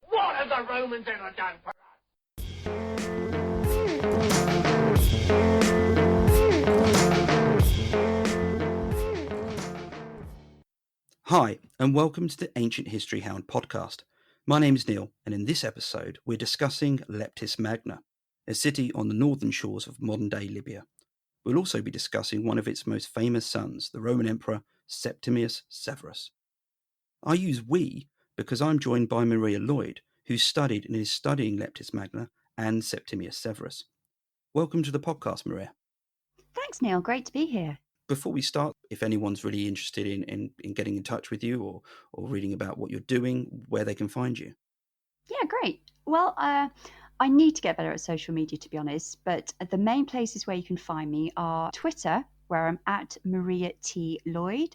What have the Romans ever done for us? Hi, and welcome to the Ancient History Hound podcast. My name is Neil, and in this episode, we're discussing Leptis Magna, a city on the northern shores of modern-day Libya. We'll also be discussing one of its most famous sons, the Roman Emperor Septimius Severus. I use we because I'm joined by Maria Lloyd, who studied and is studying Leptis Magna and Septimius Severus. Welcome to the podcast, Maria. Thanks, Neil. Great to be here. Before we start, if anyone's really interested in getting in touch with you or reading about what you're doing, where they can find you. Yeah, great. Well, I need to get better at social media, to be honest, but the main places where you can find me are Twitter, where I'm at Maria T. Lloyd,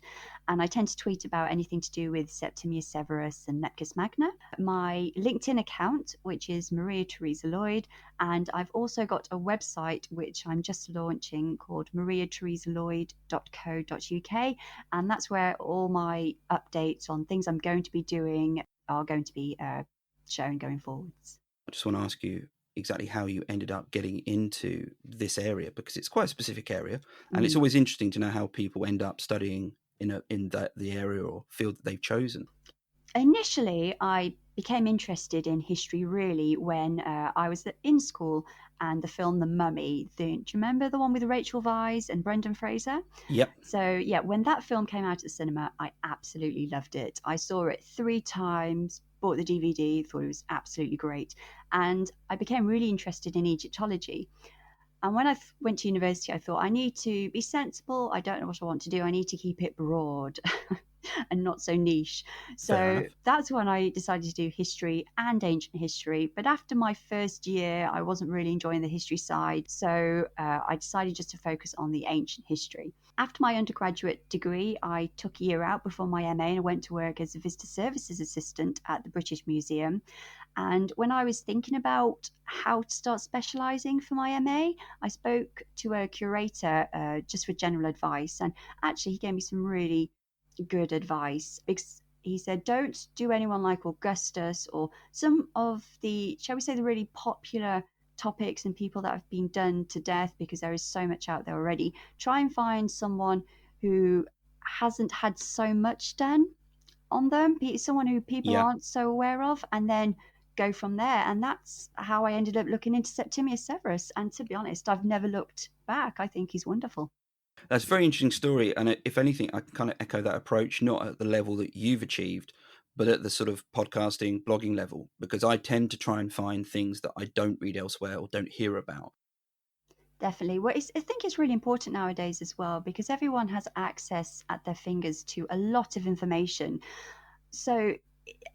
and I tend to tweet about anything to do with Septimius Severus and Leptis Magna. My LinkedIn account, which is Maria Theresa Lloyd, and I've also got a website which I'm just launching called mariatheresaloyd.co.uk, and that's where all my updates on things I'm going to be doing are going to be shown going forwards. I just want to ask you exactly how you ended up getting into this area, because it's quite a specific area, and it's always interesting to know how people end up studying in the area or field that they've chosen. Initially, I became interested in history really when I was in school, and the film The Mummy. Do you remember the one with Rachel Weisz and Brendan Fraser? Yep. So yeah, when that film came out at the cinema, I absolutely loved it. I saw it 3 times, bought the DVD, thought it was absolutely great, and I became really interested in Egyptology. And when I went to university, I thought I need to be sensible. I don't know what I want to do. I need to keep it broad and not so niche. So that's when I decided to do history and ancient history. But after my first year, I wasn't really enjoying the history side. So I decided just to focus on the ancient history. After my undergraduate degree, I took a year out before my MA and I went to work as a visitor services assistant at the British Museum. And when I was thinking about how to start specialising for my MA, I spoke to a curator just for general advice. And actually, he gave me some really good advice. He said, don't do anyone like Augustus or some of the, shall we say, the really popular topics and people that have been done to death, because there is so much out there already. Try and find someone who hasn't had so much done on them, someone who people aren't so aware of, and then go from there. And that's how I ended up looking into Septimius Severus. And to be honest, I've never looked back. I think he's wonderful. That's a very interesting story, and if anything, I can kind of echo that approach, not at the level that you've achieved, but at the sort of podcasting, blogging level, because I tend to try and find things that I don't read elsewhere or don't hear about. Definitely. Well, I think it's really important nowadays as well, because everyone has access at their fingers to a lot of information. So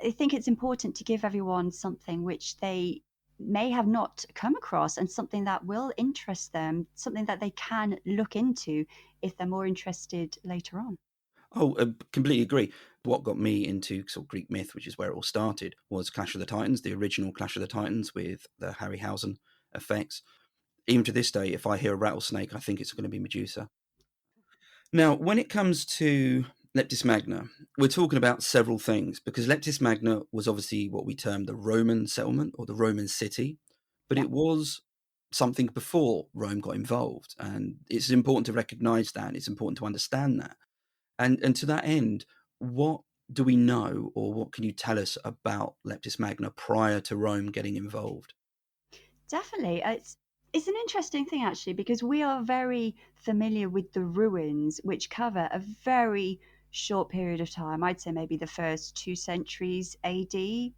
I think it's important to give everyone something which they may have not come across and something that will interest them, something that they can look into if they're more interested later on. Oh, completely agree. What got me into sort of Greek myth, which is where it all started, was Clash of the Titans, the original Clash of the Titans with the Harryhausen effects. Even to this day, if I hear a rattlesnake, I think it's going to be Medusa. Now, when it comes to Leptis Magna, we're talking about several things, because Leptis Magna was obviously what we term the Roman settlement or the Roman city, but it was something before Rome got involved. And it's important to recognize that. It's important to understand that. And to that end, what do we know, or what can you tell us about Leptis Magna prior to Rome getting involved? Definitely. It's an interesting thing, actually, because we are very familiar with the ruins, which cover a very short period of time. I'd say maybe the first 2 centuries AD,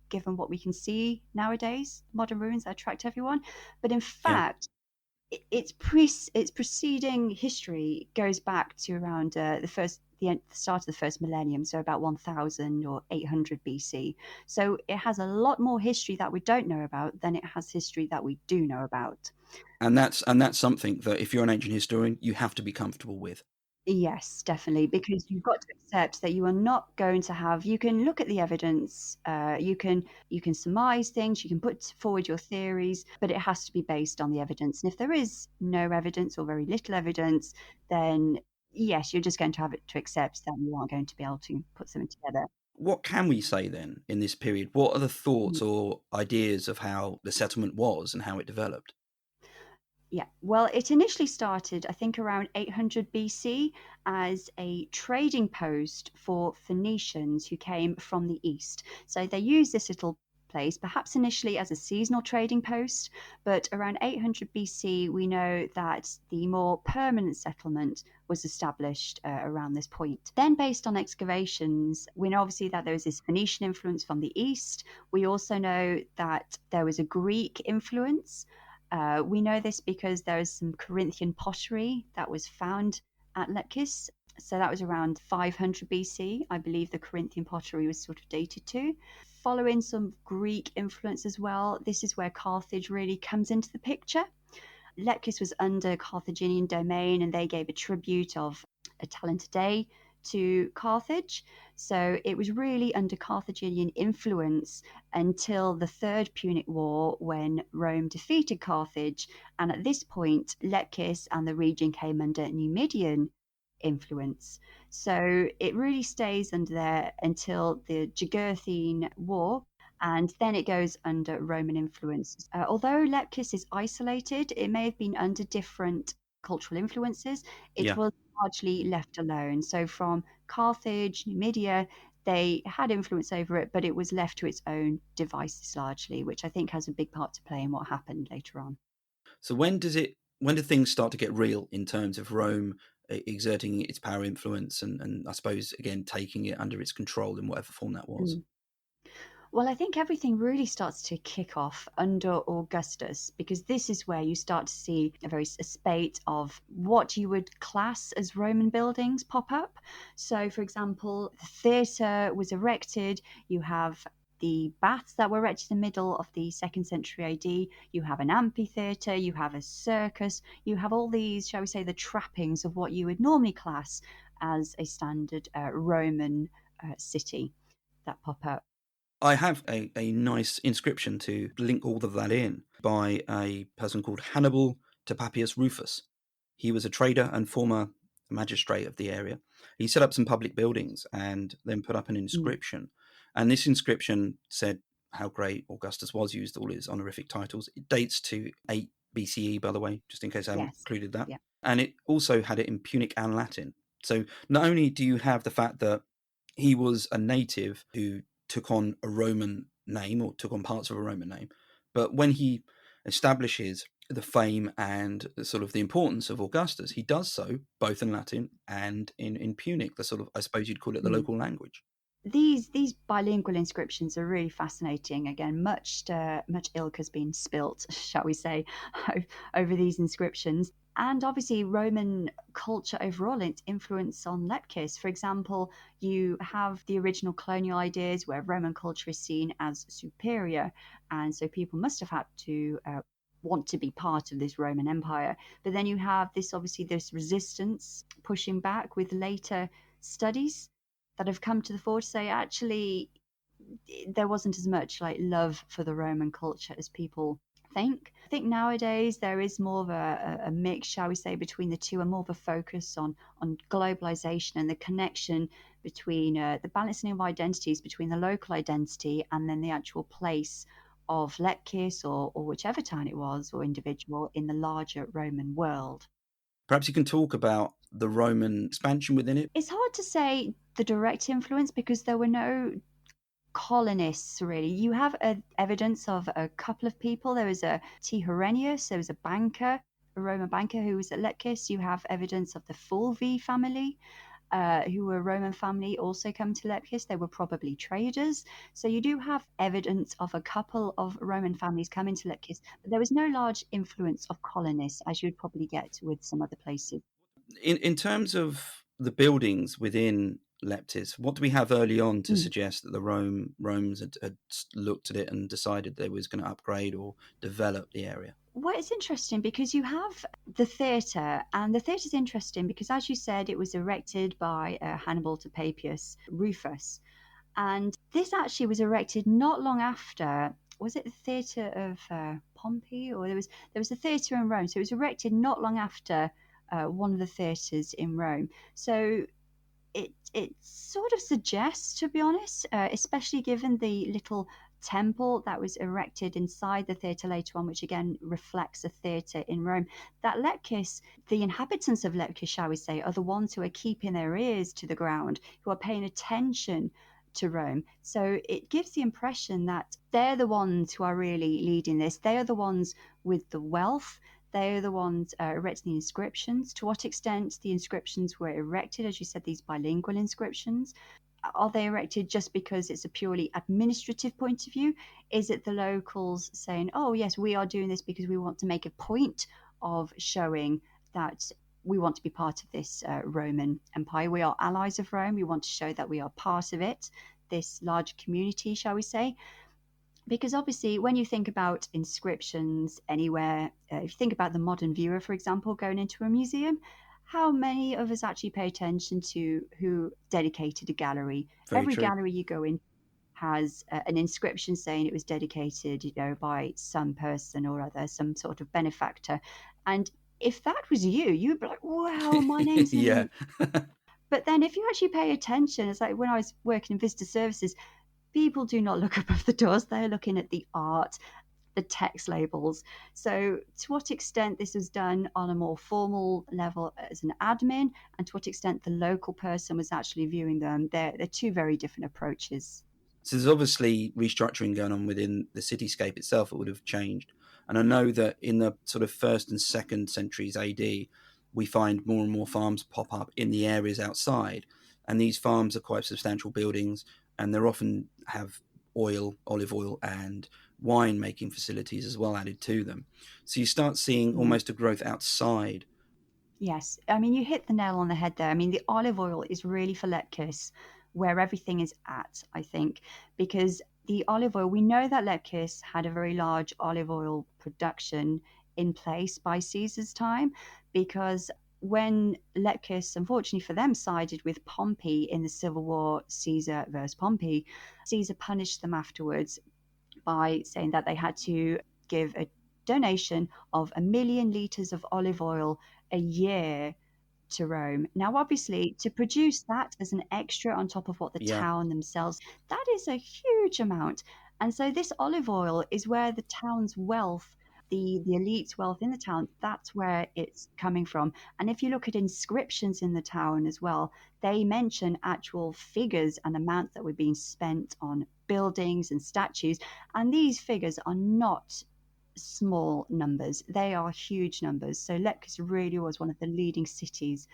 given what we can see nowadays, modern ruins that attract everyone. But in fact, its preceding history goes back to around the start of the first millennium, so about 1000 or 800 BC. So it has a lot more history that we don't know about than it has history that we do know about. And that's something that if you're an ancient historian, you have to be comfortable with. Yes, definitely, because you've got to accept that you are not going to have. You can look at the evidence, you can surmise things, you can put forward your theories, but it has to be based on the evidence. And if there is no evidence or very little evidence, then yes, you're just going to have to accept that you aren't going to be able to put something together. What can we say then in this period? What are the thoughts or ideas of how the settlement was and how it developed? Yeah, well, it initially started, I think, around 800 BC as a trading post for Phoenicians who came from the east. So they used this little place, perhaps initially as a seasonal trading post, but around 800 BC, we know that the more permanent settlement was established around this point. Then, based on excavations, we know obviously that there was this Phoenician influence from the east. We also know that there was a Greek influence. We know this because there is some Corinthian pottery that was found at Lepcis. So that was around 500 BC. I believe the Corinthian pottery was sort of dated to. Following some Greek influence as well, this is where Carthage really comes into the picture. Lepcis was under Carthaginian domain and they gave a tribute of a talent a day to Carthage. So it was really under Carthaginian influence until the Third Punic War when Rome defeated Carthage. And at this point, Lepcis and the region came under Numidian influence. So it really stays under there until the Jugurthine War, and then it goes under Roman influence. Although Leptis is isolated, it may have been under different cultural influences. It Yeah. was largely left alone. So from Carthage, Numidia, they had influence over it, but it was left to its own devices largely, which I think has a big part to play in what happened later on. So when did things start to get real in terms of Rome exerting its power influence and I suppose again taking it under its control in whatever form that was? Mm. Well, I think everything really starts to kick off under Augustus because this is where you start to see a spate of what you would class as Roman buildings pop up. So, for example, the theatre was erected. You have the baths that were erected in the middle of the second century AD. You have an amphitheatre. You have a circus. You have all these, shall we say, the trappings of what you would normally class as a standard Roman city that pop up. I have a nice inscription to link all of that in by a person called Hannibal Papius Rufus. He was a trader and former magistrate of the area. He set up some public buildings and then put up an Mm. inscription. And this inscription said how great Augustus was, used all his honorific titles. It dates to 8 BCE, by the way, just in case I haven't Yes. included that. Yeah. And it also had it in Punic and Latin. So not only do you have the fact that he was a native who took on a Roman name or took on parts of a Roman name, but when he establishes the fame and sort of the importance of Augustus, he does so both in Latin and in Punic, the sort of, I suppose you'd call it the Mm. local language. These bilingual inscriptions are really fascinating. Again, much ilk has been spilt, shall we say, over these inscriptions. And obviously, Roman culture overall, its influence on Lepcis. For example, you have the original colonial ideas where Roman culture is seen as superior. And so people must have had to want to be part of this Roman Empire. But then you have this resistance pushing back with later studies that have come to the fore to say actually there wasn't as much like love for the Roman culture as people think. I think nowadays there is more of a mix, shall we say, between the two, and more of a focus on globalization and the connection between the balancing of identities between the local identity and then the actual place of Lepcis or whichever town it was or individual in the larger Roman world. Perhaps you can talk about the Roman expansion within it. It's hard to say the direct influence because there were no colonists really. You have evidence of a couple of people. There was a T. Herennius, there was a banker, a Roman banker who was at Lepcis. You have evidence of the Fulvi family, who were a Roman family, also come to Lepcis. They were probably traders. So you do have evidence of a couple of Roman families coming to Lepcis, but there was no large influence of colonists as you'd probably get with some other places. In terms of the buildings within Leptis, what do we have early on to Mm. suggest that the Romans had looked at it and decided they was going to upgrade or develop the area? Well, it's interesting because you have the theatre, and the theatre is interesting because, as you said, it was erected by Hannibal to Papias Rufus, and this actually was erected not long after. Was it the theatre of Pompey, or there was a theatre in Rome? So it was erected not long after one of the theatres in Rome. So it sort of suggests, to be honest, especially given the little temple that was erected inside the theatre later on, which again reflects a theatre in Rome, that Lepcis, the inhabitants of Lepcis, shall we say, are the ones who are keeping their ears to the ground, who are paying attention to Rome. So it gives the impression that they're the ones who are really leading this. They are the ones with the wealth. They are the ones erecting the inscriptions. To what extent the inscriptions were erected, as you said, these bilingual inscriptions, are they erected just because it's a purely administrative point of view? Is it the locals saying, oh, yes, we are doing this because we want to make a point of showing that we want to be part of this Roman Empire? We are allies of Rome. We want to show that we are part of it, this large community, shall we say? Because obviously, when you think about inscriptions anywhere, if you think about the modern viewer, for example, going into a museum, how many of us actually pay attention to who dedicated a gallery? Very Every true. gallery you go in has an inscription saying it was dedicated, by some person or other, some sort of benefactor. And if that was you, you'd be like, wow, my name's Yeah. in. But then if you actually pay attention, it's like when I was working in visitor services, people do not look above the doors. They're looking at the art, the text labels. So, to what extent this was done on a more formal level as an admin, and to what extent the local person was actually viewing them, they're two very different approaches. So there's obviously restructuring going on within the cityscape itself. It would have changed. And I know that in the sort of 1st and 2nd centuries AD, we find more and more farms pop up in the areas outside. And these farms are quite substantial buildings, and they often have olive oil, and wine making facilities as well added to them. So you start seeing almost a growth outside. Yes, I mean, you hit the nail on the head there. I mean, the olive oil is really for Lepcis where everything is at, I think, because the olive oil, we know that Lepcis had a very large olive oil production in place by Caesar's time, because when Lepcis, unfortunately for them, sided with Pompey in the civil war, Caesar versus Pompey, Caesar punished them afterwards by saying that they had to give a donation of 1,000,000 litres of olive oil a year to Rome. Now, obviously, to produce that as an extra on top of what the Yeah. town themselves, that is a huge amount. And so this olive oil is where the town's wealth, the elite's wealth in the town, that's where it's coming from. And if you look at inscriptions in the town as well, they mention actual figures and amounts that were being spent on buildings and statues. And these figures are not small numbers. They are huge numbers. So Leptis really was one of the leading cities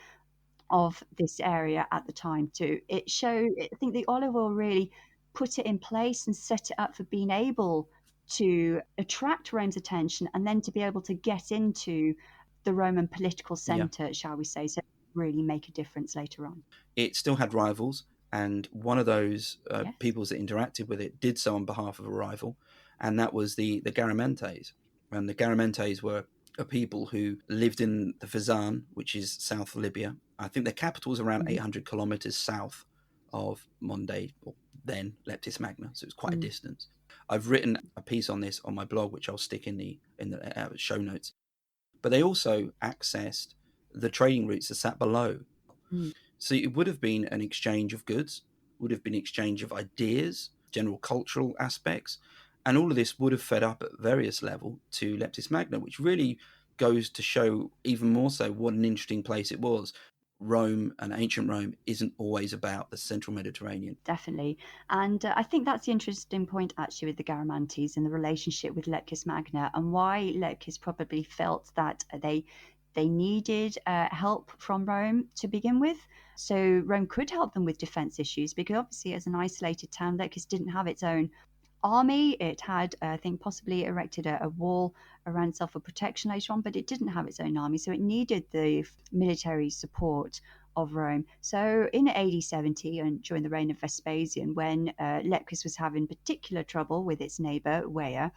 of this area at the time too. It showed, I think the olive oil really put it in place and set it up for being able to attract Rome's attention and then to be able to get into the Roman political center, shall we say, so really make a difference later on. It still had rivals, and one of those Yes. peoples that interacted with it did so on behalf of a rival, and that was the Garamentes. And the Garamentes were a people who lived in the Fezzan, which is south Libya. I think their capital was around 800 kilometers south of Monday, or then Leptis Magna, so it was quite a distance. I've written a piece on this on my blog, which I'll stick in the show notes. But they also accessed the trading routes that sat below. So it would have been an exchange of goods, would have been exchange of ideas, general cultural aspects, and all of this would have fed up at various levels to Leptis Magna, which really goes to show even more so what an interesting place it was. Rome and ancient Rome isn't always about the central Mediterranean. Definitely. And I think that's the interesting point actually with the Garamantes and the relationship with Leptis Magna, and why Leptis probably felt that they needed help from Rome to begin with. So Rome could help them with defense issues, because obviously as an isolated town, Leptis didn't have its own army. It had, I think, possibly erected a wall around itself for protection later on, but it didn't have its own army. So it needed the military support of Rome. So in AD 70, and during the reign of Vespasian, when Leptis was having particular trouble with its neighbor, Weah,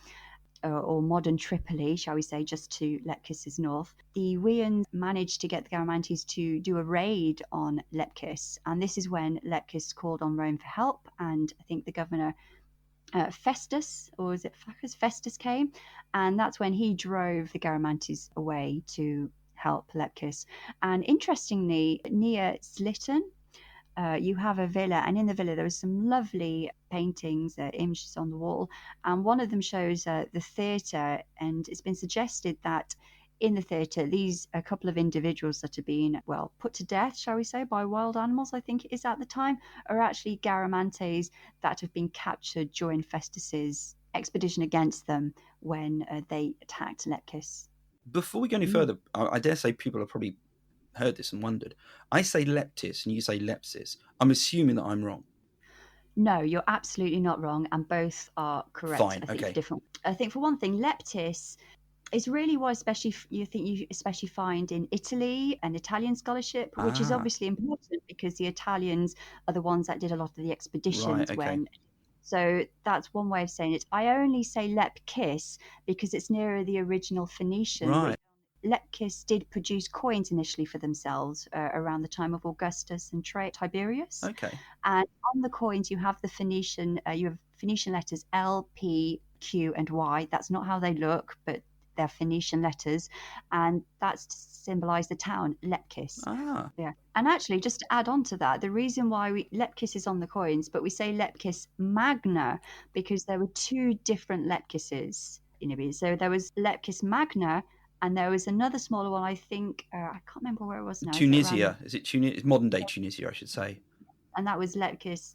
or modern Tripoli, shall we say, just to Lepkis's north, the Weans managed to get the Garamantes to do a raid on Leptis. And this is when Leptis called on Rome for help. And I think the governor Festus, or is it Flaccus? Festus came, and that's when he drove the Garamantes away to help Leptis. And interestingly, near Slyton, you have a villa, and in the villa there was some lovely paintings, images on the wall, and one of them shows the theatre, and it's been suggested that in the theatre, a couple of individuals that have been, well, put to death, shall we say, by wild animals, I think it is at the time, are actually Garamantes that have been captured during Festus's expedition against them when they attacked Lepcis. Before we go any further, I dare say people have probably heard this and wondered. I say Leptis and you say Lepsis. I'm assuming that I'm wrong. No, you're absolutely not wrong, and both are correct. Fine, okay. I think for one thing, Leptis is really what you especially find in Italy and Italian scholarship, which is obviously important because the Italians are the ones that did a lot of the expeditions. Right, okay. So that's one way of saying it. I only say Lepcis because it's nearer the original Phoenician. Right. Lepcis did produce coins initially for themselves around the time of Augustus and Tiberius. Okay. And on the coins, you have Phoenician letters L, P, Q, and Y. That's not how they look, but they're Phoenician letters, and that's to symbolize the town Lepcis. Yeah. And actually, just to add on to that, the reason why Lepcis is on the coins, but we say Leptis Magna because there were two different Lepcises. So there was Leptis Magna, and there was another smaller one. I think I can't remember where it was now. Tunisia, is it Tunisia? It's modern day Tunisia, I should say. And that was Leptis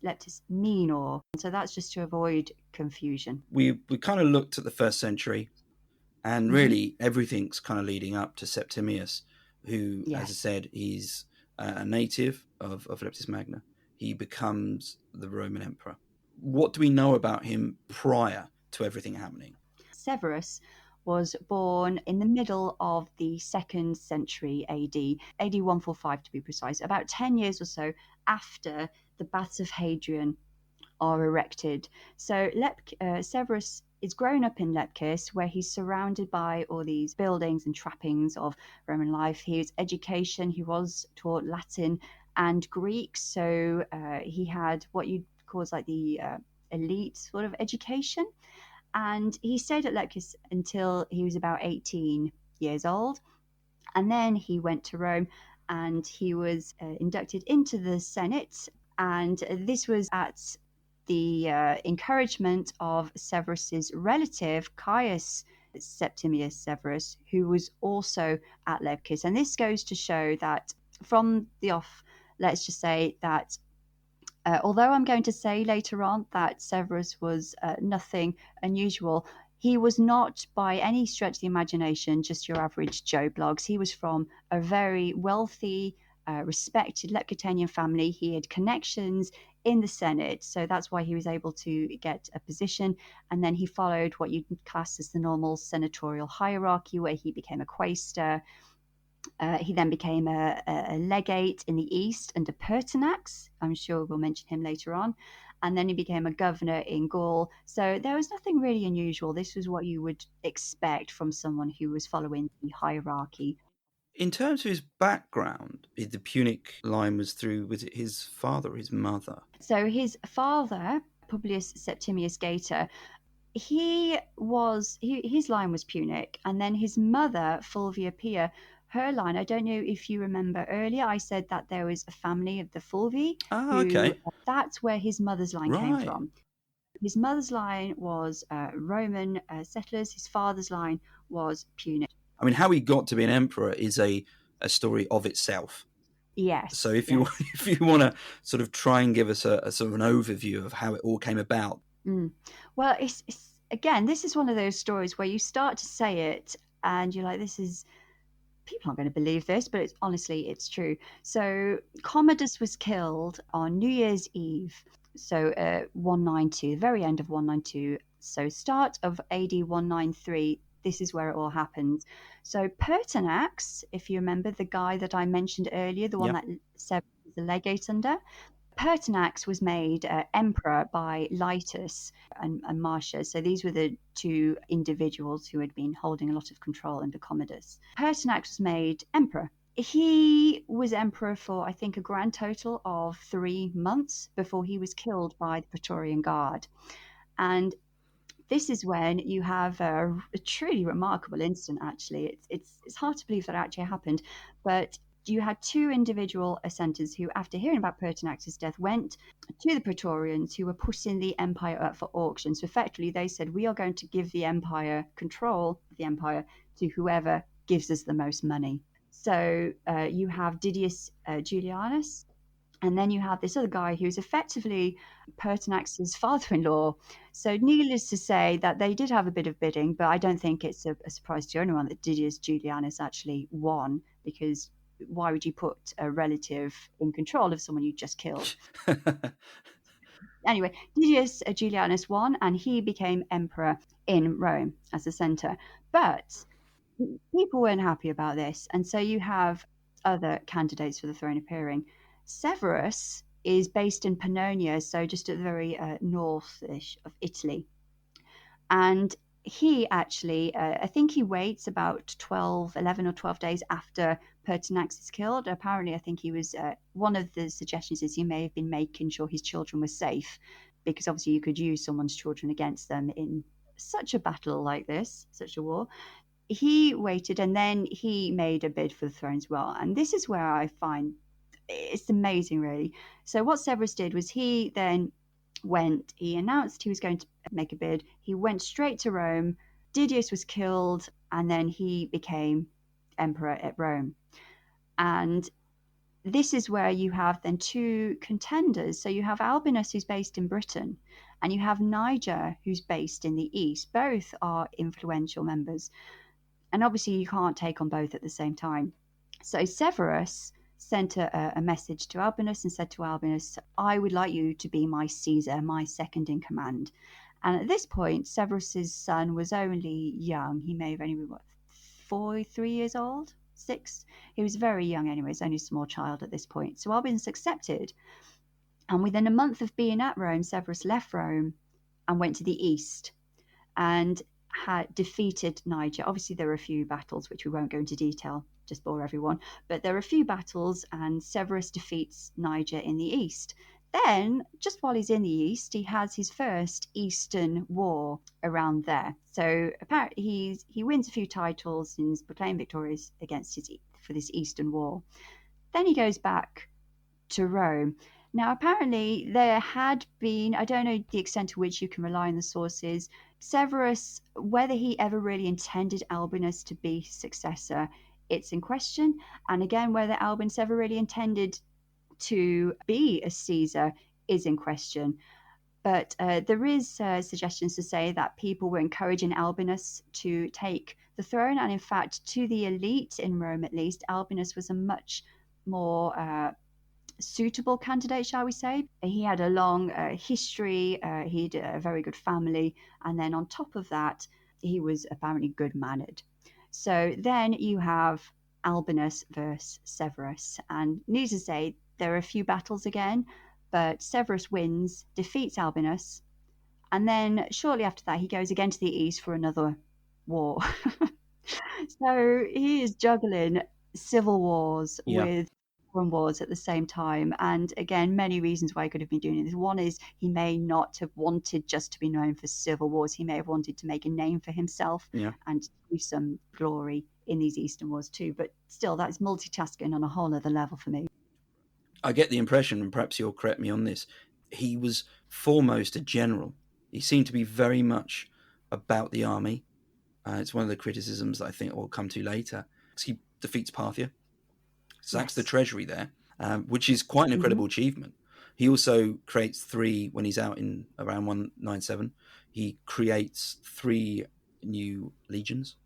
Minor. So that's just to avoid confusion. We kind of looked at the first century. And really, everything's kind of leading up to Septimius, who, as I said, he's a native of Leptis Magna. He becomes the Roman emperor. What do we know about him prior to everything happening? Severus was born in the middle of the 2nd century AD 145 to be precise, about 10 years or so after the Baths of Hadrian are erected. So Severus is grown up in Lepcis, where he's surrounded by all these buildings and trappings of Roman life. His education, he was taught Latin and Greek, so he had what you'd call like the elite sort of education. And he stayed at Lepcis until he was about 18 years old. And then he went to Rome and he was inducted into the Senate. And this was at the encouragement of Severus's relative, Caius Septimius Severus, who was also at Lepcis. And this goes to show that from the off, let's just say that although I'm going to say later on that Severus was nothing unusual, he was not by any stretch of the imagination just your average Joe Bloggs. He was from a very wealthy, respected Lepcitanian family. He had connections in the Senate, so that's why he was able to get a position. And then he followed what you'd class as the normal senatorial hierarchy, where he became a quaestor. He then became a legate in the East under Pertinax. I'm sure we'll mention him later on. And then he became a governor in Gaul. So there was nothing really unusual. This was what you would expect from someone who was following the hierarchy. In terms of his background, the Punic line was it his father or his mother? So his father, Publius Septimius Gator, his line was Punic, and then his mother, Fulvia Pia, her line, I don't know if you remember earlier, I said that there was a family of the Fulvi. Okay. That's where his mother's line came from. His mother's line was Roman settlers. His father's line was Punic. I mean, how he got to be an emperor is a story of itself. Yes. So if you want to sort of try and give us a sort of an overview of how it all came about. Well, it's again, this is one of those stories where you start to say it and you're like, people aren't going to believe this, but honestly, it's true. So Commodus was killed on New Year's Eve. So 192, the very end of 192. So start of AD 193, this is where it all happens. So Pertinax, if you remember, the guy that I mentioned earlier, the one that Severus was the legate under, Pertinax was made emperor by Litus and Marcia. So these were the two individuals who had been holding a lot of control under Commodus. Pertinax was made emperor. He was emperor for, I think, a grand total of 3 months before he was killed by the Praetorian Guard. And this is when you have a truly remarkable incident, actually. It's hard to believe that actually happened, but you had two individual senators who, after hearing about Pertinax's death, went to the Praetorians who were putting the empire up for auction. So effectively, they said, we are going to give the empire control of the empire to whoever gives us the most money. So you have Didius Julianus, and then you have this other guy who's effectively Pertinax's father-in-law. So needless to say that they did have a bit of bidding, but I don't think it's a surprise to anyone that Didius Julianus actually won, because why would you put a relative in control of someone you just killed? Anyway, Didius Julianus won, and he became emperor in Rome as a center. But people weren't happy about this, and so you have other candidates for the throne appearing. Severus is based in Pannonia, so just at the very north-ish of Italy. And he actually, I think he waits about 11 or 12 days after Pertinax is killed. Apparently, I think he was, one of the suggestions is he may have been making sure his children were safe, because obviously you could use someone's children against them in such a battle like this, such a war. He waited, and then he made a bid for the throne as well. And this is where I find it's amazing, really. So what Severus did was he then he announced he was going to make a bid. He went straight to Rome. Didius was killed, and then he became emperor at Rome. And this is where you have then two contenders. So you have Albinus, who's based in Britain, and you have Niger, who's based in the East. Both are influential members. And obviously you can't take on both at the same time. So Severus sent a message to Albinus and said to Albinus, I would like you to be my Caesar, my second in command. And at this point, Severus's son was only young. He may have only been, 3 years old, 6? He was very young anyway. He's only a small child at this point. So Albinus accepted. And within a month of being at Rome, Severus left Rome and went to the east and had defeated Niger. Obviously, there were a few battles, which we won't go into detail, just bore everyone. But there are a few battles, and Severus defeats Niger in the east. Then, just while he's in the east, he has his first Eastern war around there. So apparently, he wins a few titles and is proclaimed victorious for this Eastern war. Then he goes back to Rome. Now, apparently, there had been, I don't know the extent to which you can rely on the sources, Severus, whether he ever really intended Albinus to be his successor, it's in question. And again, whether Albinus ever really intended to be a Caesar is in question. But there is suggestions to say that people were encouraging Albinus to take the throne. And in fact, to the elite in Rome, at least, Albinus was a much more suitable candidate, shall we say. He had a long history, he had a very good family, and then on top of that, he was apparently good-mannered. So then you have Albinus versus Severus, and needless to say, there are a few battles again, but Severus wins, defeats Albinus, and then shortly after that, he goes again to the east for another war. So he is juggling civil wars with foreign wars at the same time. And again, many reasons why he could have been doing this. One is he may not have wanted just to be known for civil wars. He may have wanted to make a name for himself and leave some glory in these Eastern wars too. But still, that's multitasking on a whole other level for me. I get the impression, and perhaps you'll correct me on this, he was foremost a general. He seemed to be very much about the army. It's one of the criticisms that I think we'll come to later. He defeats Parthia, sacks the treasury there, which is quite an incredible achievement. He also creates when he's out in around 197, he creates 3 new legions.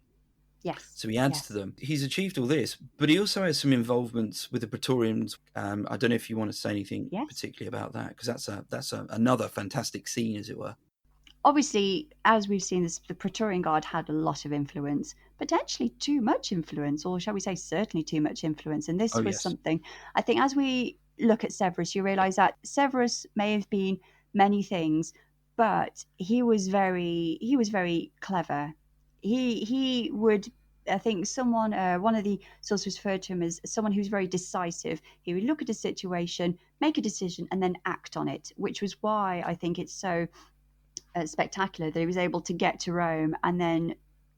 Yes. So he adds to them. He's achieved all this, but he also has some involvements with the Praetorians. I don't know if you want to say anything particularly about that, because that's another fantastic scene, as it were. Obviously, as we've seen, the Praetorian Guard had a lot of influence, potentially too much influence, or shall we say certainly too much influence. And this was something, I think, as we look at Severus, you realise that Severus may have been many things, but he was very clever. He would, I think, one of the sources referred to him as someone who's very decisive. He would look at a situation, make a decision, and then act on it, which was why I think it's so spectacular that he was able to get to Rome and then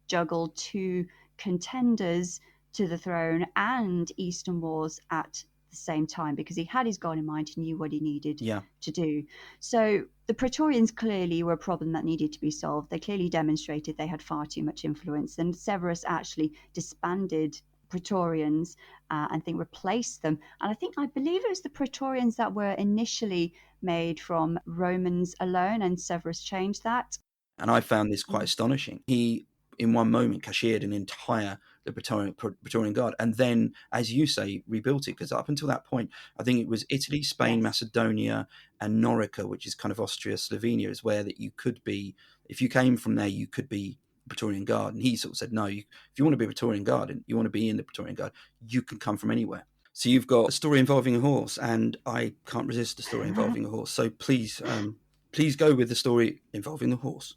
juggle 2 contenders to the throne and Eastern wars at the same time, because he had his goal in mind. He knew what he needed to do. So the Praetorians clearly were a problem that needed to be solved. They clearly demonstrated they had far too much influence, and Severus actually disbanded Praetorians and replaced them. And I believe it was the Praetorians that were initially made from Romans alone, and Severus changed that. And I found this quite astonishing. He, in one moment, cashiered the Praetorian Guard, and then, as you say, rebuilt it. Because up until that point, I think it was Italy, Spain, Macedonia, and Norica, which is kind of Austria, Slovenia, is where that you could be. If you came from there, you could be Praetorian Guard. And he sort of said, no, if you want to be a Praetorian Guard and you want to be in the Praetorian Guard, you can come from anywhere. So you've got a story involving a horse, and I can't resist a story involving a horse. So please go with the story involving the horse.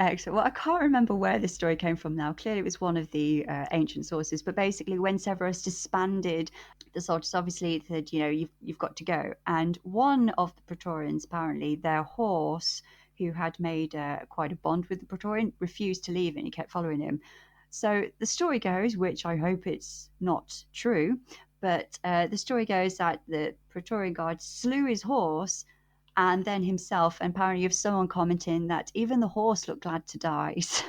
Excellent. Well, I can't remember where this story came from now. Clearly, it was one of the ancient sources. But basically, when Severus disbanded the soldiers, obviously he said, you've got to go. And one of the Praetorians, apparently, their horse, who had made quite a bond with the Praetorian, refused to leave, and he kept following him. So the story goes, which I hope it's not true, but the story goes that the Praetorian Guard slew his horse and then himself, and apparently you have someone commenting that even the horse looked glad to die. So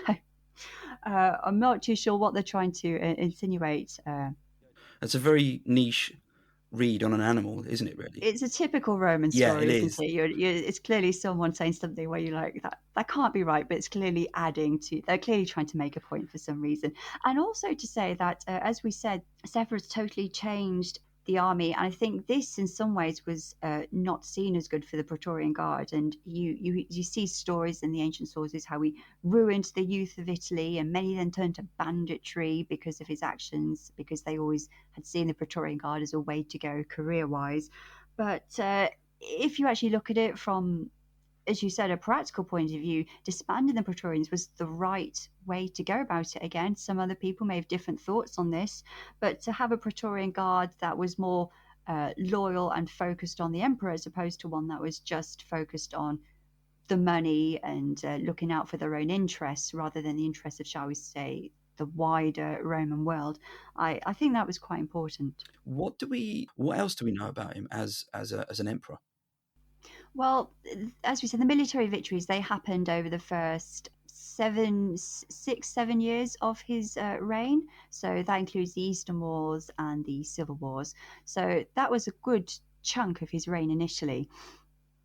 I'm not too sure what they're trying to insinuate. It's a very niche read on an animal, isn't it, really? It's a typical Roman story, isn't it? It's clearly someone saying something where you're like, that can't be right, but it's clearly they're clearly trying to make a point for some reason. And also to say that, as we said, Severus totally changed the army, and I think this in some ways was not seen as good for the Praetorian Guard. And you see stories in the ancient sources how he ruined the youth of Italy, and many then turned to banditry because of his actions, because they always had seen the Praetorian Guard as a way to go career-wise. But if you actually look at it from, as you said, a practical point of view, disbanding the Praetorians was the right way to go about it. Again, some other people may have different thoughts on this, but to have a Praetorian Guard that was more loyal and focused on the emperor, as opposed to one that was just focused on the money and looking out for their own interests rather than the interests of, shall we say, the wider Roman world, I think that was quite important. What else do we know about him as an emperor? Well, as we said, the military victories, they happened over the first 7 years of his reign. So that includes the Eastern Wars and the Civil Wars. So that was a good chunk of his reign initially.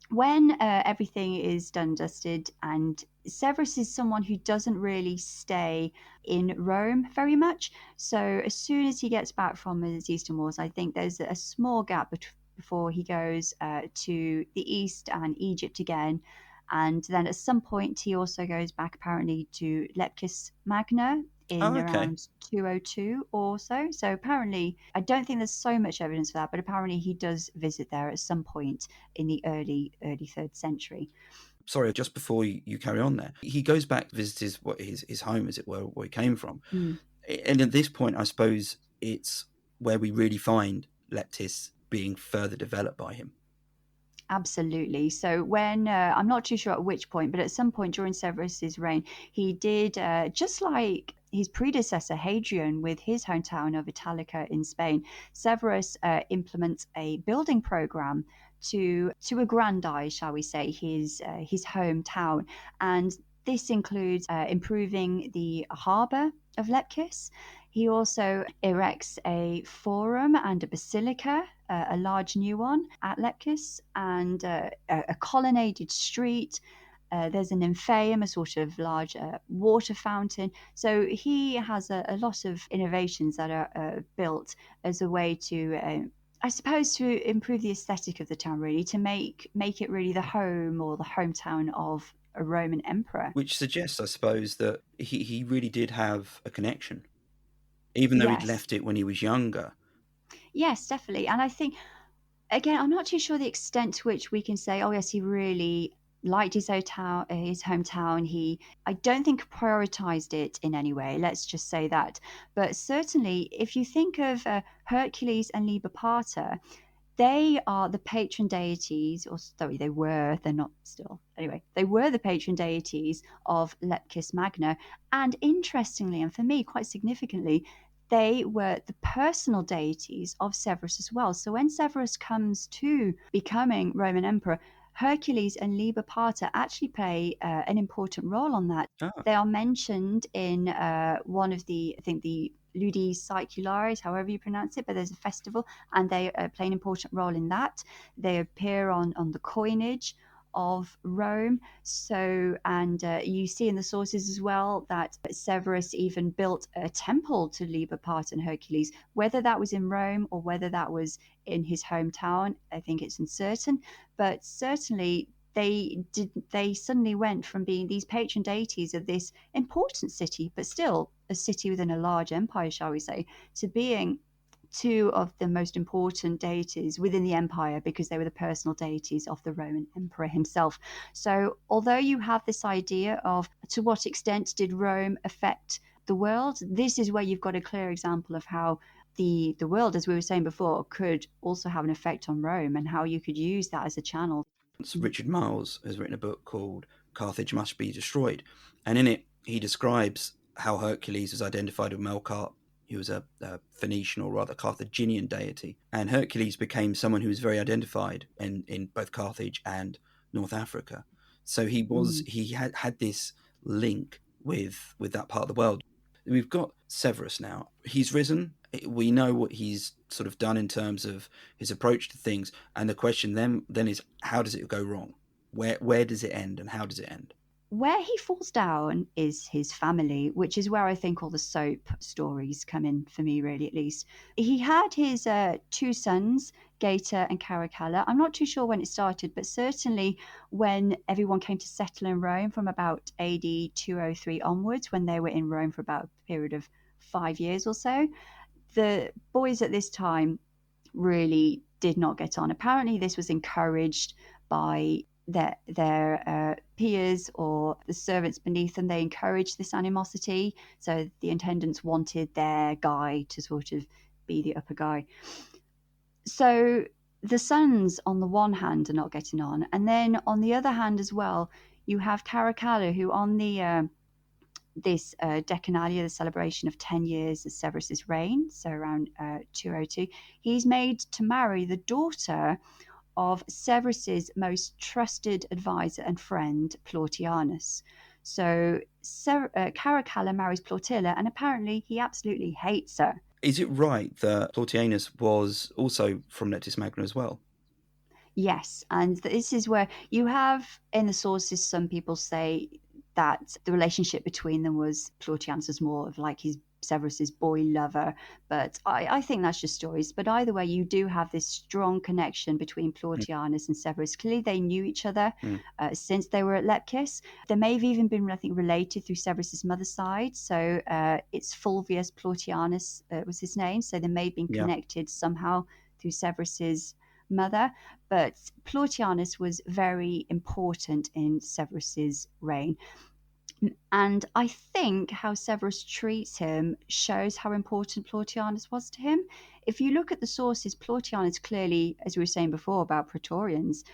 When everything is done and dusted, and Severus is someone who doesn't really stay in Rome very much. So as soon as he gets back from his Eastern Wars, I think there's a small gap before he goes to the East and Egypt again. And then at some point, he also goes back apparently to Leptis Magna in around 202 or so. So apparently, I don't think there's so much evidence for that, but apparently he does visit there at some point in the early 3rd century. Sorry, just before you carry on there, he goes back to visit his home, as it were, where he came from. And at this point, I suppose it's where we really find Leptis being further developed by him. Absolutely. So when, I'm not too sure at which point, but at some point during Severus's reign, he did, just like his predecessor Hadrian with his hometown of Italica in Spain, Severus implements a building program to aggrandize, shall we say, his hometown. And this includes improving the harbour of Leptis. He also erects a forum and a basilica, a large new one at Leptis, and a colonnaded street. There's an nymphaeum, a sort of large water fountain. So he has a lot of innovations that are built as a way to, I suppose, to improve the aesthetic of the town, really, to make it really the home or the hometown of a Roman emperor. Which suggests, I suppose, that he really did have a connection, even though he'd left it when he was younger. Yes, definitely. And I think, again, I'm not too sure the extent to which we can say, oh, yes, he really liked his hometown. I don't think prioritized it in any way. Let's just say that. But certainly, if you think of Hercules and Liber Pater, they are the patron deities, or sorry, they're not still. Anyway, they were the patron deities of Leptis Magna. And interestingly, and for me, quite significantly, they were the personal deities of Severus as well. So when Severus comes to becoming Roman emperor, Hercules and Liber Pater actually play an important role on that. Ah. They are mentioned in one of the, I think, the Ludi Saeculares, however you pronounce it, but there's a festival, and they play an important role in that. They appear on the coinage of Rome. So, and you see in the sources as well that Severus even built a temple to Liber Pater and Hercules. Whether that was in Rome or whether that was in his hometown, I think it's uncertain. But certainly they suddenly went from being these patron deities of this important city, but still a city within a large empire, shall we say, to being two of the most important deities within the empire, because they were the personal deities of the Roman emperor himself. So although you have this idea of to what extent did Rome affect the world, this is where you've got a clear example of how the world, as we were saying before, could also have an effect on Rome, and how you could use that as a channel. Richard Miles has written a book called Carthage Must Be Destroyed, and in it he describes how Hercules was identified with Melkart. He was a Phoenician, or rather Carthaginian deity, and Hercules became someone who was very identified in both Carthage and North Africa. So he had this link with that part of the world. We've got Severus now. He's risen. We know what he's sort of done in terms of his approach to things, and the question then is, how does it go wrong? Where does it end, and how does it end? Where he falls down is his family, which is where I think all the soap stories come in, for me, really, at least. He had his two sons, Gaeta and Caracalla. I'm not too sure when it started, but certainly when everyone came to settle in Rome from about AD 203 onwards, when they were in Rome for about a period of 5 years or so, the boys at this time really did not get on. Apparently, this was encouraged by their peers or the servants beneath them. They encouraged this animosity. So the intendants wanted their guy to sort of be the upper guy. So the sons, on the one hand, are not getting on. And then on the other hand as well, you have Caracalla, who on the this Decennalia, the celebration of 10 years of Severus's reign, so around 202, he's made to marry the daughter of Severus's most trusted advisor and friend, Plautianus. So Caracalla marries Plautilla, and apparently he absolutely hates her. Is it right that Plautianus was also from Leptis Magna as well? Yes, and this is where you have in the sources, some people say that the relationship between them was Plautianus was more of like his Severus's boy lover, but I think that's just stories. But either way, you do have this strong connection between Plautianus and Severus. Clearly, they knew each other since they were at Lepcis. They may have even been, I think, related through Severus's mother's side. So it's Fulvius Plautianus was his name. So they may have been connected somehow through Severus's mother. But Plautianus was very important in Severus's reign. And I think how Severus treats him shows how important Plautianus was to him. If you look at the sources, Plautianus clearly, as we were saying before about Praetorians,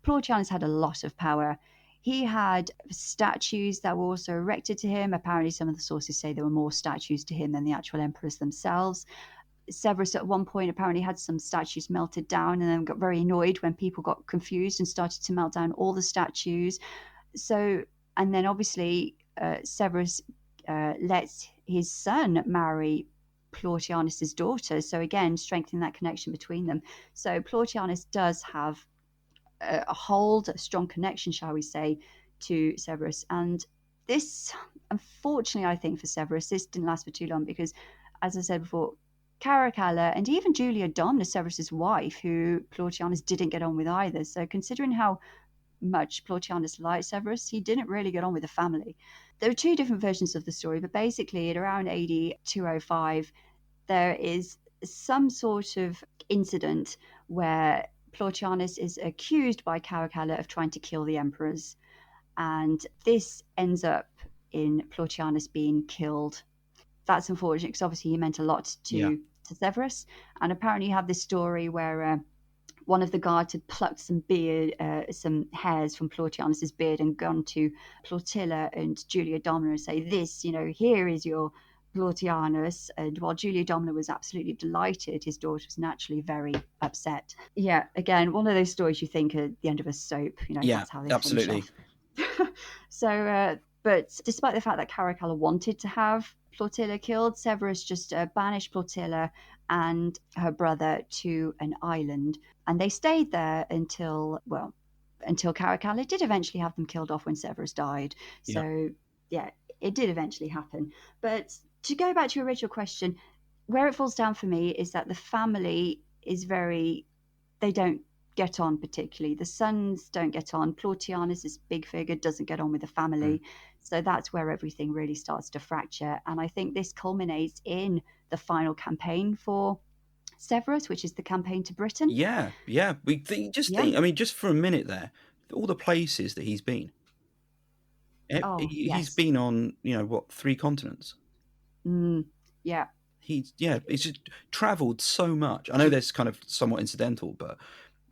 Plautianus had a lot of power. He had statues that were also erected to him. Apparently, some of the sources say there were more statues to him than the actual emperors themselves. Severus at one point apparently had some statues melted down, and then got very annoyed when people got confused and started to melt down all the statues. So, and then obviously Severus lets his son marry Plautianus's daughter. So again, strengthening that connection between them. So Plautianus does have a strong connection, shall we say, to Severus. And this, unfortunately, I think for Severus, this didn't last for too long because, as I said before, Caracalla and even Julia Domna, Severus's wife, who Plautianus didn't get on with either. So considering how much Plautianus liked Severus, he didn't really get on with the family. There are two different versions of the story, but basically at around AD 205, there is some sort of incident where Plautianus is accused by Caracalla of trying to kill the emperors. And this ends up in Plautianus being killed. That's unfortunate because obviously he meant a lot to Severus. And apparently you have this story where one of the guards had plucked some hairs from Plautianus's beard and gone to Plautilla and Julia Domna and say, this, here is your Plautianus, and while Julia Domina was absolutely delighted, his daughter was naturally very upset. Yeah, again, one of those stories you think at the end of a soap, Yeah, that's how they absolutely. finish off. But despite the fact that Caracalla wanted to have Plautilla killed, Severus just banished Plautilla and her brother to an island, and they stayed there until Caracalla did eventually have them killed off when Severus died. Yeah. So yeah, it did eventually happen. But to go back to your original question, where it falls down for me is that the family is they don't get on particularly. The sons don't get on. Plautianus, this big figure, doesn't get on with the family. So that's where everything really starts to fracture. And I think this culminates in the final campaign for Severus, which is the campaign to Britain. Yeah. Think. I mean, just for a minute there, all the places that he's been. Oh, He's yes. been on, 3 continents. Yeah. He's just travelled so much. I know that's kind of somewhat incidental, but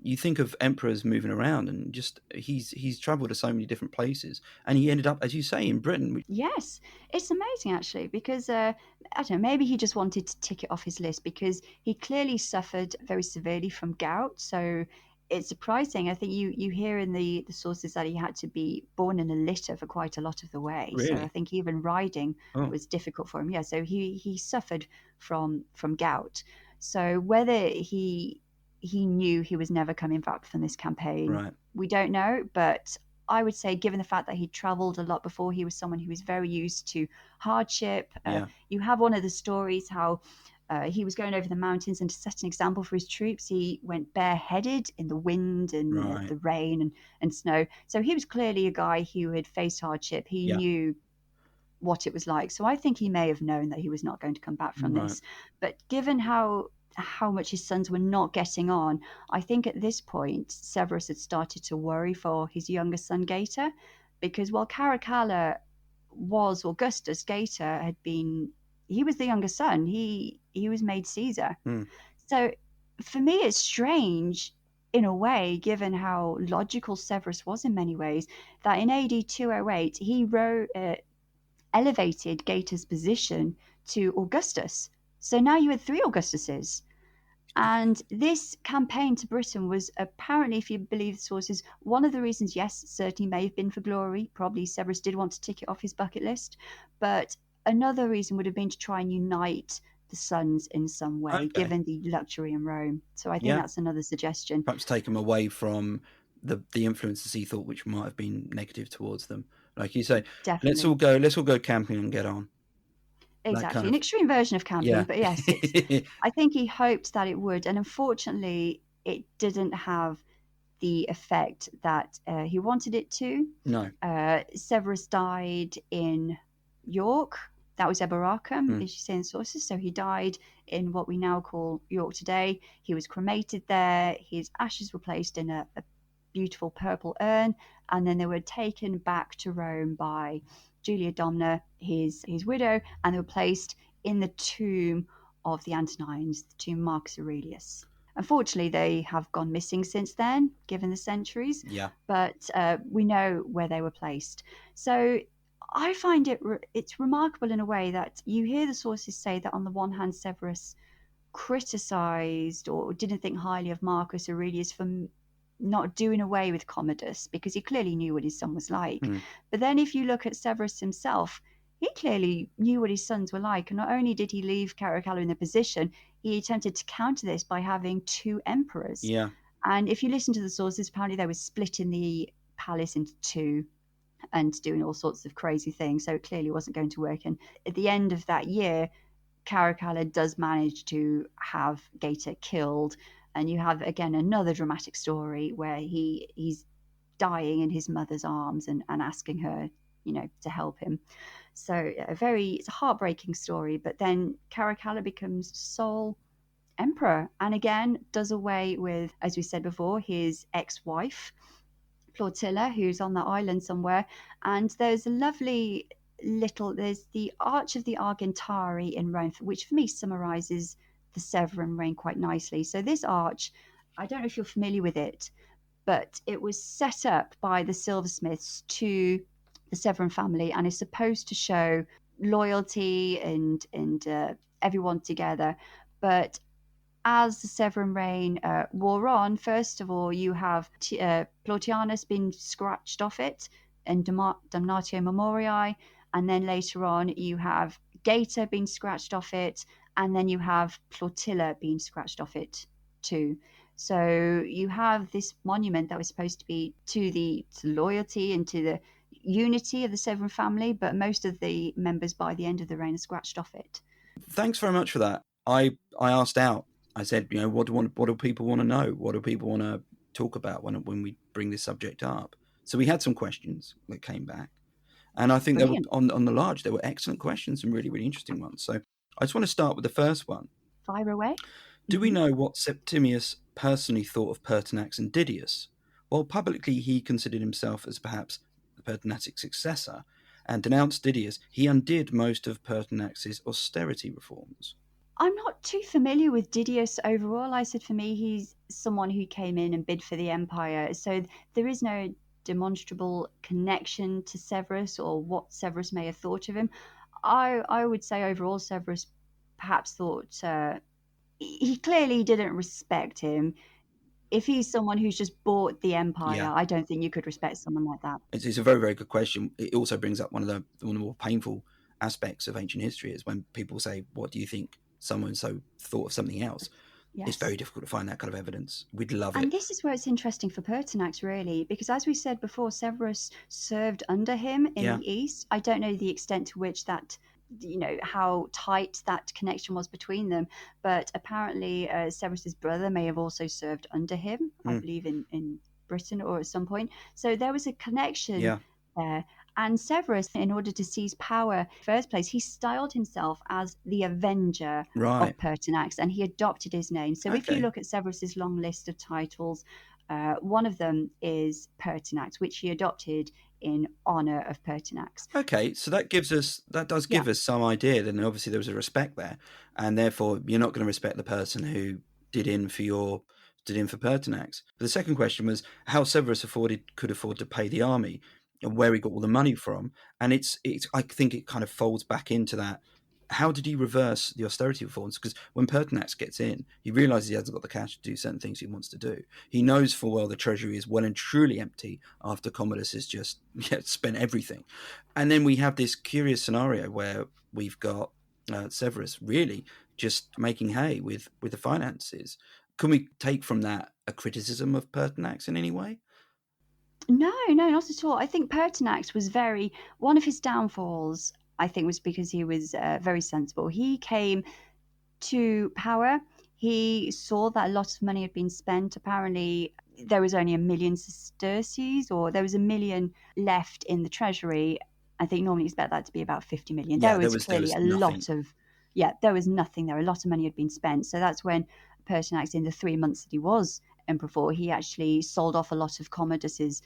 you think of emperors moving around, and just he's travelled to so many different places, and he ended up, as you say, in Britain. Yes, it's amazing actually because I don't know, maybe he just wanted to tick it off his list because he clearly suffered very severely from gout. So it's surprising. I think you hear in the sources that he had to be born in a litter for quite a lot of the way. So I Really? think even riding Oh, was difficult for him. Yeah, so he suffered from gout. So whether he knew he was never coming back from this campaign, right. we don't know, but I would say, given the fact that he traveled a lot before, he was someone who was very used to hardship. Yeah. You have one of the stories how he was going over the mountains, and to set an example for his troops, he went bareheaded in the wind and Right. the rain and snow. So he was clearly a guy who had faced hardship. He Yeah. knew what it was like. So I think he may have known that he was not going to come back from Right. this. But given how much his sons were not getting on, I think at this point Severus had started to worry for his younger son Gaeta, because while Caracalla was Augustus, Gaeta he was the younger son. He was made Caesar. Hmm. So for me it's strange in a way, given how logical Severus was in many ways, that in AD 208 he elevated Gaeta's position to Augustus. So now you had 3 Augustuses. And this campaign to Britain was apparently, if you believe the sources, one of the reasons, yes, certainly may have been for glory. Probably Severus did want to tick it off his bucket list. But another reason would have been to try and unite the sons in some way, Okay. given the luxury in Rome. So I think Yeah. that's another suggestion. Perhaps take him away from the influences he thought which might have been negative towards them. Like you say, let's Definitely. all go camping and get on. That kind Exactly. An of, extreme version of camping, yeah. but yes, I think he hoped that it would. And unfortunately, it didn't have the effect that he wanted it to. No. Severus died in York. That was Eboracum, as you say in sources. So he died in what we now call York today. He was cremated there. His ashes were placed in a beautiful purple urn, and then they were taken back to Rome by Julia Domina, his widow, and they were placed in the tomb of the Antonines, the tomb Marcus Aurelius. Unfortunately, they have gone missing since then, given the centuries. Yeah. But we know where they were placed. So I find it's remarkable in a way that you hear the sources say that on the one hand, Severus criticized or didn't think highly of Marcus Aurelius for not doing away with Commodus, because he clearly knew what his son was like. But then if you look at Severus himself, he clearly knew what his sons were like. And not only did he leave Caracalla in the position, he attempted to counter this by having 2 emperors. Yeah. And if you listen to the sources, apparently they were splitting the palace into 2 and doing all sorts of crazy things. So it clearly wasn't going to work. And at the end of that year, Caracalla does manage to have Gaeta killed. And you have, again, another dramatic story where he's dying in his mother's arms and asking her, to help him. So it's a heartbreaking story. But then Caracalla becomes sole emperor, and again does away with, as we said before, his ex-wife Plautilla, who's on the island somewhere. And there's a lovely there's the Arch of the Argentari in Rome, which for me summarizes the Severan reign quite nicely. So this arch, I don't know if you're familiar with it, but it was set up by the silversmiths to the Severan family and is supposed to show loyalty and everyone together. But as the Severan reign wore on, first of all, you have Plautianus being scratched off it and Damnatio Memoriae, and then later on you have Gaeta being scratched off it, and then you have Plautilla being scratched off it too. So you have this monument that was supposed to be to the loyalty and to the unity of the Severan family, but most of the members by the end of the reign are scratched off it. Thanks very much for that. I asked out. I said, what do people want to know? What do people want to talk about when we bring this subject up? So we had some questions that came back, and I think Brilliant. they were on the large. There were excellent questions and really, really interesting ones. So I just want to start with the first one. Fire away. Do we know what Septimius personally thought of Pertinax and Didius? While publicly he considered himself as perhaps the Pertinaxic successor and denounced Didius, he undid most of Pertinax's austerity reforms. I'm not too familiar with Didius overall. I said for me, he's someone who came in and bid for the empire. So there is no demonstrable connection to Severus or what Severus may have thought of him. I would say overall, Severus perhaps thought he clearly didn't respect him. If he's someone who's just bought the empire, I don't think you could respect someone like that. It's a very, very good question. It also brings up one of the more painful aspects of ancient history is when people say, what do you think so-and-so thought of something else? Yes. It's very difficult to find that kind of evidence. We'd love it. And this is where it's interesting for Pertinax, really, because as we said before, Severus served under him in the East. I don't know the extent to which that, how tight that connection was between them, but apparently Severus's brother may have also served under him, I believe, in Britain or at some point. So there was a connection there. And Severus, in order to seize power in the first place, he styled himself as the Avenger of Pertinax, and he adopted his name. So if you look at Severus's long list of titles, one of them is Pertinax, which he adopted in honor of Pertinax. Okay, so that does give us some idea. Then obviously there was a respect there, and therefore you're not going to respect the person who did in for Pertinax. But the second question was how Severus could afford to pay the army, and where he got all the money from. And it's I think it kind of folds back into that. How did he reverse the austerity reforms? Because when Pertinax gets in, he realizes he hasn't got the cash to do certain things he wants to do. He knows full well the treasury is well and truly empty after Commodus has just spent everything. And then we have this curious scenario where we've got Severus really just making hay with the finances. Can we take from that a criticism of Pertinax in any way? No, not at all. I think Pertinax was one of his downfalls, I think, was because he was very sensible. He came to power. He saw that a lot of money had been spent. Apparently, there was only 1 million sesterces, or there was 1 million left in the treasury. I think normally you expect that to be about 50 million. Yeah, there was clearly a lot of, there was nothing there. A lot of money had been spent. So that's when Pertinax, in the 3 months that he was Emperor for, he actually sold off a lot of Commodus's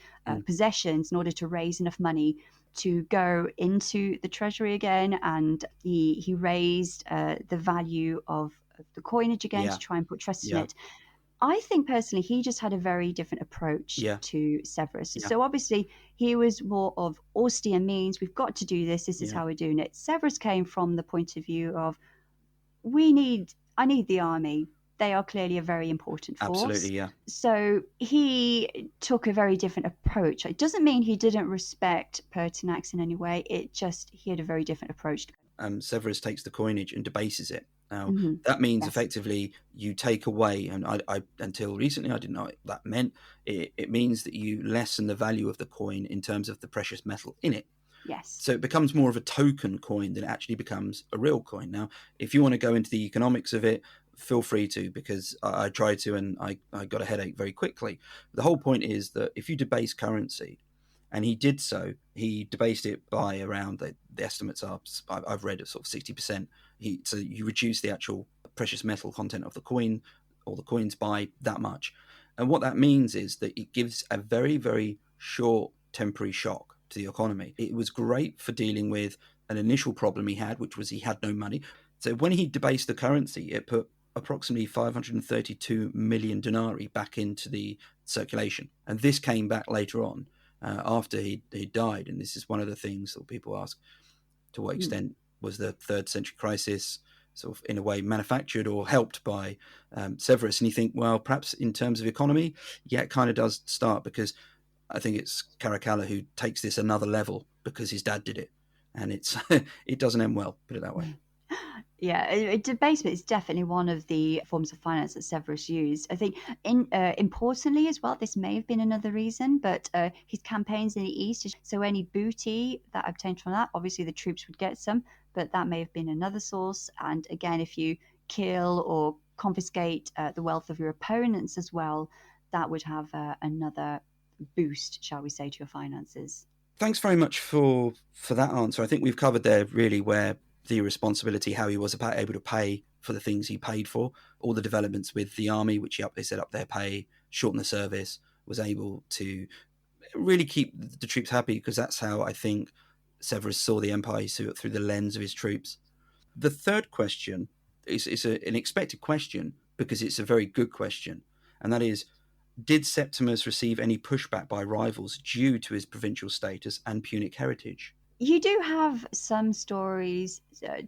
possessions in order to raise enough money to go into the treasury again, and he raised the value of the coinage again to try and put trust in it. I think personally he just had a very different approach to Severus. So obviously he was more of austere means. We've got to do this. This is how we're doing it. Severus came from the point of view of I need the army. They are clearly a very important force. Absolutely, yeah. So he took a very different approach. It doesn't mean he didn't respect Pertinax in any way. He had a very different approach. Severus takes the coinage and debases it. Now, that means effectively you take away, and I until recently I didn't know what that meant. It means that you lessen the value of the coin in terms of the precious metal in it. Yes. So it becomes more of a token coin than it actually becomes a real coin. Now, if you want to go into the economics of it, feel free to, because I tried to and I got a headache very quickly. The whole point is that if you debase currency, and he did so, he debased it by around, the estimates are, I've read, sort of 60%. So you reduce the actual precious metal content of the coin or the coins by that much. And what that means is that it gives a very, very short temporary shock to the economy. It was great for dealing with an initial problem he had, which was he had no money. So when he debased the currency, it put approximately 532 million denarii back into the circulation. And this came back later on after he died. And this is one of the things that people ask, to what extent was the 3rd century crisis sort of in a way manufactured or helped by Severus? And you think, well, perhaps in terms of economy, yeah, it kind of does start, because I think it's Caracalla who takes this another level because his dad did it, and it's it doesn't end well, put it that way. Yeah, debasement is definitely one of the forms of finance that Severus used. I think, importantly as well, this may have been another reason, but his campaigns in the East, so any booty that obtained from that, obviously the troops would get some, but that may have been another source. And again, if you kill or confiscate the wealth of your opponents as well, that would have another boost, shall we say, to your finances. Thanks very much for that answer. I think we've covered there really where the irresponsibility, how he was able to pay for the things he paid for, all the developments with the army, which they set up their pay, shorten the service, was able to really keep the troops happy, because that's how I think Severus saw the empire, through the lens of his troops. The third question is an expected question, because it's a very good question, and that is, did Septimus receive any pushback by rivals due to his provincial status and Punic heritage? You do have some stories,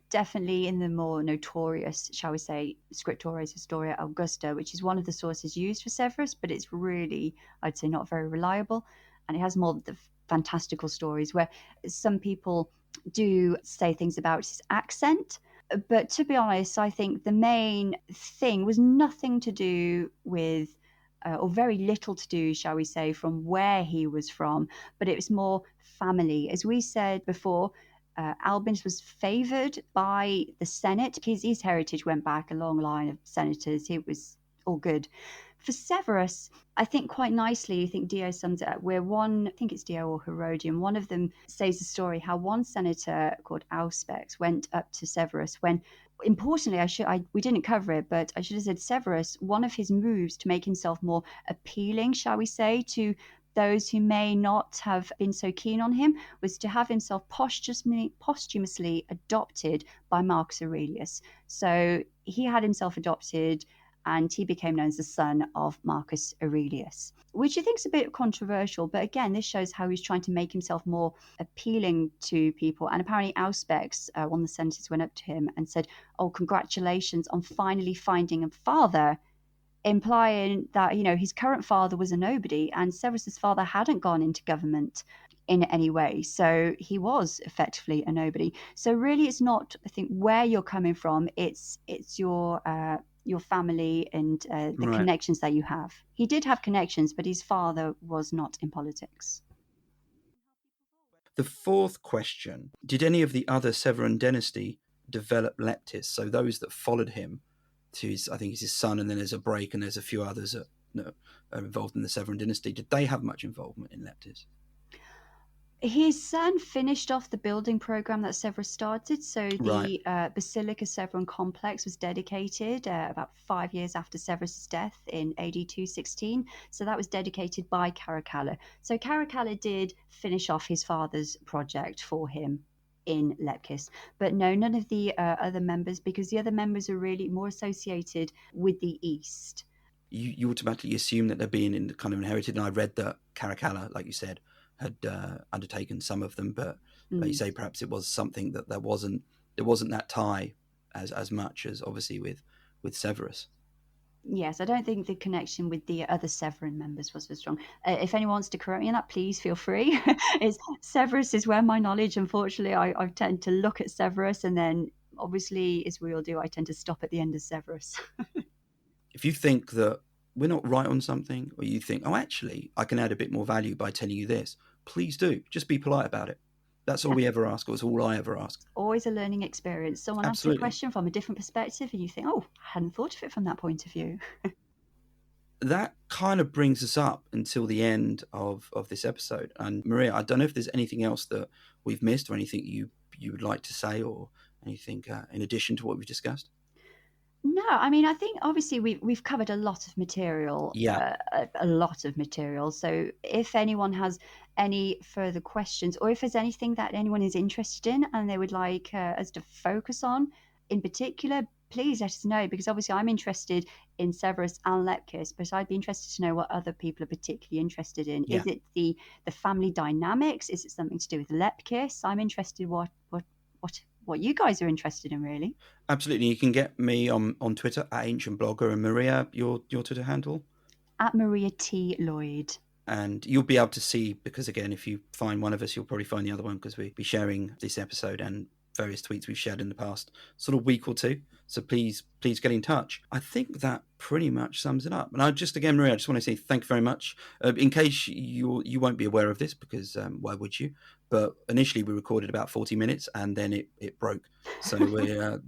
definitely in the more notorious, shall we say, Scriptores Historia Augusta, which is one of the sources used for Severus, but it's really, I'd say, not very reliable. And it has more of the fantastical stories where some people do say things about his accent. But to be honest, I think the main thing was nothing to do with or very little to do, shall we say, from where he was from, but it was more family. As we said before, Albinus was favoured by the Senate. His heritage went back a long line of senators. It was all good. For Severus, I think quite nicely, I think Dio sums it up, where I think it's Dio or Herodian, one of them says the story how one senator called Auspex went up to Severus when, importantly, we didn't cover it, but I should have said Severus, one of his moves to make himself more appealing, shall we say, to those who may not have been so keen on him, was to have himself posthumously adopted by Marcus Aurelius. So he had himself adopted, and he became known as the son of Marcus Aurelius, which I think is a bit controversial. But again, this shows how he's trying to make himself more appealing to people. And apparently Auspex, one of the senators, went up to him and said, "Oh, congratulations on finally finding a father," implying that, his current father was a nobody, and Severus's father hadn't gone into government in any way. So he was effectively a nobody. So really, it's not, I think, where you're coming from. It's your family and the Right. connections that you have. He did have connections, but his father was not in politics. The fourth question, did any of the other Severan dynasty develop Leptis? So those that followed him to his, I think it's his son, and then there's a break, and there's a few others that are involved in the Severan dynasty. Did they have much involvement in Leptis? His son finished off the building program that Severus started. So the Basilica Severan complex was dedicated about 5 years after Severus's death in AD 216. So that was dedicated by Caracalla. So Caracalla did finish off his father's project for him in Lepcis. But no, none of the other members, because the other members are really more associated with the East. You automatically assume that they're being kind of inherited. And I read that Caracalla, like you said, had undertaken some of them, but you say perhaps it was something that there wasn't that tie as much as obviously with Severus. Yes, I don't think the connection with the other Severan members was as strong. If anyone wants to correct me on that, please feel free. Severus is where my knowledge, unfortunately, I tend to look at Severus, and then obviously, as we all do, I tend to stop at the end of Severus. If you think that we're not right on something, or you think, oh, actually, I can add a bit more value by telling you this, please do. Just be polite about it. That's all we ever ask, or it's all I ever ask. Always a learning experience. Someone asks a question from a different perspective, and you think, oh, I hadn't thought of it from that point of view. That kind of brings us up until the end of this episode. And Maria, I don't know if there's anything else that we've missed, or anything you would like to say, or anything in addition to what we've discussed. No, I mean, I think obviously we've covered a lot of material. Yeah. A lot of material. So if anyone has any further questions, or if there's anything that anyone is interested in and they would like us to focus on in particular, please let us know, because obviously I'm interested in Severus and Lepcis, but I'd be interested to know what other people are particularly interested in. Yeah. Is it the family dynamics? Is it something to do with Lepcis? I'm interested what what you guys are interested in, really. Absolutely. You can get me on Twitter at Ancient Blogger, and Maria, your Twitter handle? At Maria T. Lloyd. And you'll be able to see, because again, if you find one of us, you'll probably find the other one, because we'll be sharing this episode and various tweets we've shared in the past sort of week or two. So please get in touch. I think that pretty much sums it up. And Maria, I just want to say thank you very much. In case you won't be aware of this, because why would you? But initially we recorded about 40 minutes and then it broke. So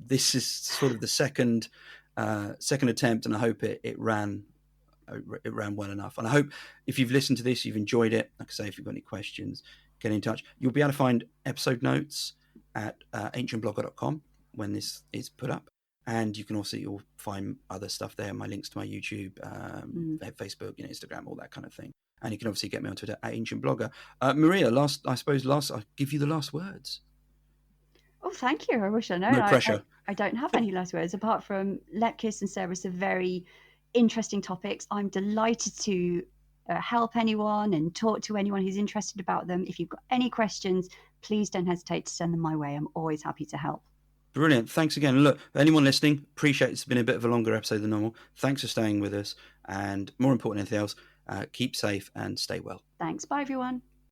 this is sort of the second attempt, and I hope it ran well enough. And I hope if you've listened to this, you've enjoyed it. Like I say, if you've got any questions, get in touch. You'll be able to find episode notes at ancientblogger.com when this is put up. And you can also, you'll find other stuff there, my links to my YouTube, Facebook, Instagram, all that kind of thing. And you can obviously get me on Twitter at Ancient Blogger. Maria, I'll give you the last words. Oh, thank you. I wish I know. No pressure. I don't have any last words apart from Leptis and Severus are very interesting topics. I'm delighted to help anyone and talk to anyone who's interested about them. If you've got any questions, please don't hesitate to send them my way. I'm always happy to help. Brilliant. Thanks again. Look, anyone listening, appreciate it's been a bit of a longer episode than normal. Thanks for staying with us. And more important than anything else, keep safe and stay well. Thanks. Bye, everyone.